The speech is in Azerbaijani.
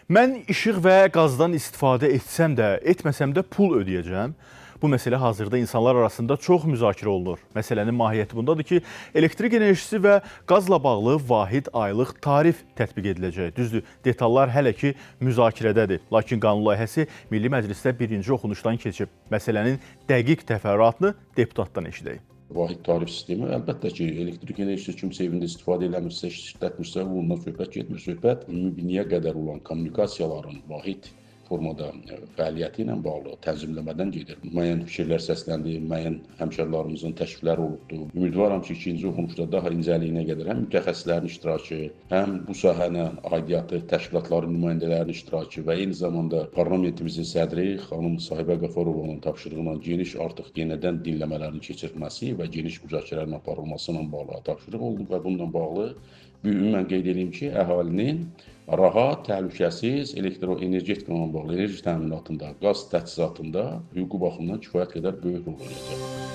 Mən işıq və qazdan istifadə etsəm də, etməsəm də pul ödəyəcəm. Bu məsələ hazırda insanlar arasında çox müzakirə olunur. Məsələnin mahiyyəti bundadır ki, elektrik enerjisi və qazla bağlı vahid aylıq tarif tətbiq ediləcək. Düzdür, detallar hələ ki müzakirədədir. Lakin qanun layihəsi Milli Məclisdə birinci oxunuşdan keçib. Məsələnin dəqiq təfərrüatını deputatdan eşidək. Vahid tarif sistemi əlbəttə ki, elektrik enerjisi kimsə evində istifadə eləmirsə, işlətmirsə, bundan söhbət getmir. Söhbət ümumdünya qədər olan kommunikasiyaların vahid formada fəaliyyəti ilə bağlı tənzimləmədən gedir. Müəyyən fikirlər səsləndi, müəyyən həmkarlarımızın təklifləri olubdur. Ümidvaram ki, ikinci oxunuşda daha incəliyinə qədər həm mütəxəssislərin iştirakı, həm bu sahənə aidiyyatı təşkilatların nümayəndələrinin iştirakı və eyni zamanda parlamentimizin sədri xanım Sahibə Qafarovanın tapşırığına geniş artıq yenidən dinləmələrin keçirilməsi və geniş müzakirələrin aparılması ilə bağlı tapşırıq oldu və bununla bağlı ümumən qeyd edeyim ki, əhalinin rahat, təhlükəsiz elektroenergetika ilə bağlı enerji təminatında, qaz təchizatında hüquqi baxımdan kifayət qədər böyük rol oynayacaq.